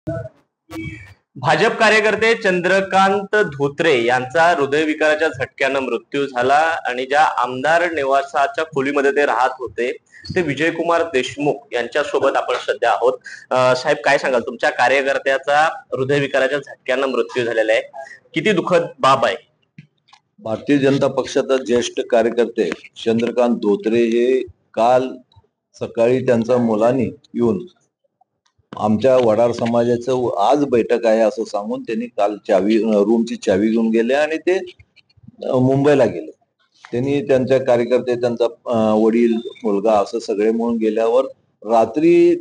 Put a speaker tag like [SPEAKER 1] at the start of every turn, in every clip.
[SPEAKER 1] भाजप कार्यकर्ते चंद्रकांत धोत्रे यांचा हृदयविकाराच्या झटक्यानं मृत्यू झाला आणि ज्या आमदार निवासाच्या खोलीमध्ये ते राहत होते ते विजयकुमार देशमुख यांच्यासोबत आपण सध्या आहोत। साहेब, काय सांगाल, तुमच्या कार्यकर्त्याचा हृदयविकाराच्या झटक्यानं मृत्यू झालेला आहे, किती दुःखद बाब आहे?
[SPEAKER 2] भारतीय जनता पक्षाचा ज्येष्ठ कार्यकर्ते चंद्रकांत धोत्रे हे काल सकाळी त्यांच्या मुलांनी येऊन आमच्या वडार समाजाचं आज बैठक आहे असं सांगून त्यांनी काल रूमची चावी घेऊन गेले आणि ते मुंबईला गेले। त्यांनी त्यांच्या कार्यकर्ते, त्यांचा वडील, मुलगा असं सगळे म्हणून गेल्यावर रात्री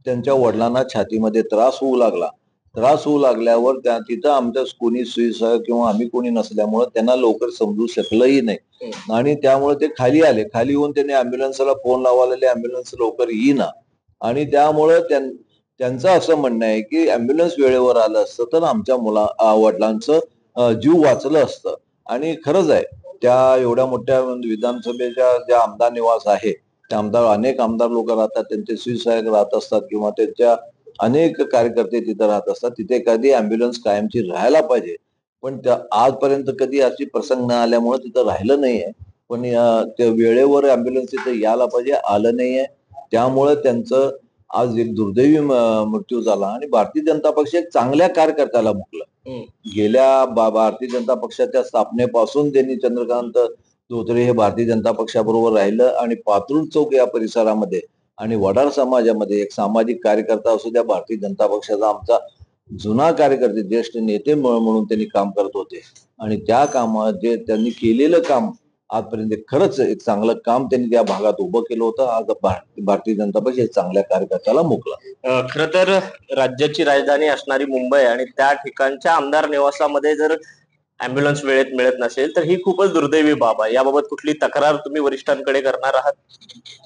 [SPEAKER 2] त्यांच्या वडिलांना छातीमध्ये त्रास होऊ लागल्यावर तिथं आमच्या कोणी सुईसह किंवा आम्ही कोणी नसल्यामुळे त्यांना लवकर समजू शकलंही नाही आणि त्यामुळे ते खाली आले। खाली येऊन त्यांनी अँब्युलन्सला फोन लावलेले, अँब्युलन्स लवकर येईना आणि त्यामुळे त्यांचं असं म्हणणं आहे की अँब्युलन्स वेळेवर आलं असतं तर आमच्या वडिलांचं जीव वाचलं असतं। आणि खरंच आहे, त्या एवढ्या मोठ्या विधानसभेच्या ज्या आमदार निवास आहे त्या अनेक आमदार लोक राहतात, त्यांचे सुईसहायक राहत असतात किंवा त्यांच्या अनेक कार्यकर्ते तिथं राहत असतात। तिथे कधी अँब्युलन्स कायमची राहायला पाहिजे, पण आजपर्यंत कधी अशी प्रसंग न आल्यामुळे तिथं राहिलं नाहीये। पण त्या वेळेवर अँब्युलन्स तिथं यायला पाहिजे, आलं नाहीये, त्यामुळे त्यांचं आज एक दुर्दैवी मृत्यू झाला। आणि भारतीय जनता पक्ष एक चांगल्या कार्यकर्त्याला मुकलं। गेल्या भारतीय जनता पक्षाच्या स्थापनेपासून त्यांनी चंद्रकांत धोत्रे हे भारतीय जनता पक्षाबरोबर राहिलं आणि पात्रूड चौक या परिसरामध्ये आणि वडार समाजामध्ये एक सामाजिक कार्यकर्ता असू द्या, भारतीय जनता पक्षाचा आमचा जुना कार्यकर्ते, ज्येष्ठ नेते म्हणून त्यांनी काम करत होते आणि त्या कामात जे त्यांनी केलेलं काम आजपर्यंत खरंच एक चांगलं काम त्यांनी त्या भागात उभं केलं होतं। आज भारतीय जनता पक्ष एक चांगल्या कार्यकर्त्याला मुकला।
[SPEAKER 1] खरं तर राज्याची राजधानी असणारी मुंबई आणि त्या ठिकाणच्या आमदार निवासामध्ये जर अँब्युलन्स वेळेत मिळत नसेल तर ही खूपच दुर्दैवी बाब आहे। याबाबत कुठली तक्रार तुम्ही वरिष्ठांकडे करणार आहात?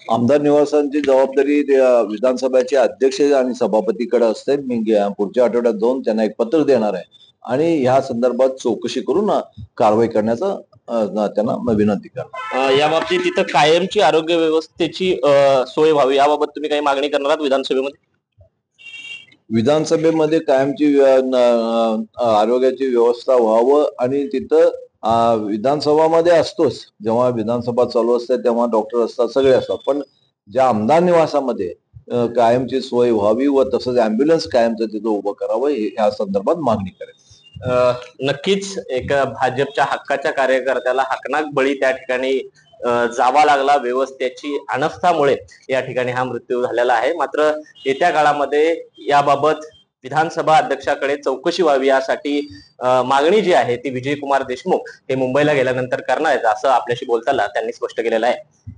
[SPEAKER 2] आमदार निवासांची जबाबदारी विधानसभेचे अध्यक्ष आणि सभापतीकडे असते। मी पुढच्या आठवड्यात जाऊन त्यांना एक पत्र देणार आहे आणि ह्या संदर्भात चौकशी करून कारवाई करण्याचा त्यांना विनंती करणार।
[SPEAKER 1] या बाबतीत तिथं कायमची आरोग्य व्यवस्थेची सोय व्हावी याबाबत तुम्ही काही मागणी करणार आहात विधानसभेमध्ये?
[SPEAKER 2] विधानसभेमध्ये कायमची आरोग्याची व्यवस्था व्हावं आणि तिथं विधानसभामध्ये असतोच, जेव्हा विधानसभा चालू असते तेव्हा डॉक्टर असतात, सगळे असतात, पण ज्या आमदार निवासामध्ये कायमची सोय व्हावी व तसंच अँब्युलन्स कायमचं तिथं उभं करावं ह्या संदर्भात मागणी करेल।
[SPEAKER 1] नक्कीच एका भाजपच्या हक्काच्या कार्यकर्त्याला हकनाक बळी त्या ठिकाणी जावा लागला। व्यवस्थेची अनास्थामुळे या ठिकाणी हा मृत्यू झालेला आहे। मात्र येत्या काळामध्ये याबाबत विधानसभा अध्यक्षाकडे चौकशी व्हावी यासाठी मागणी जी आहे ती विजयकुमार देशमुख हे मुंबईला गेल्यानंतर करणार आहेत असं आपल्याशी बोलताना त्यांनी स्पष्ट केलेलं आहे।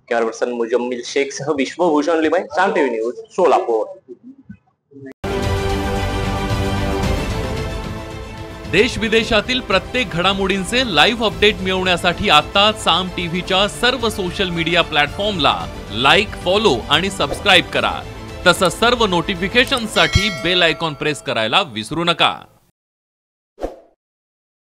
[SPEAKER 1] कॅमेरा पर्सन मुजम्मिल शेख सह विश्वभूषण लिमय, साम टीव्ही न्यूज, सोलापूर।
[SPEAKER 3] देश विदेशातील प्रत्येक घडामोडींचे लाईव्ह अपडेट मिळवण्यासाठी आता साम टीव्हीच्या सर्व सोशल मीडिया प्लॅटफॉर्मला लाईक, फॉलो आणि सबस्क्राईब करा। तसंच सर्व नोटिफिकेशनसाठी बेल आयकॉन प्रेस करायला विसरू नका।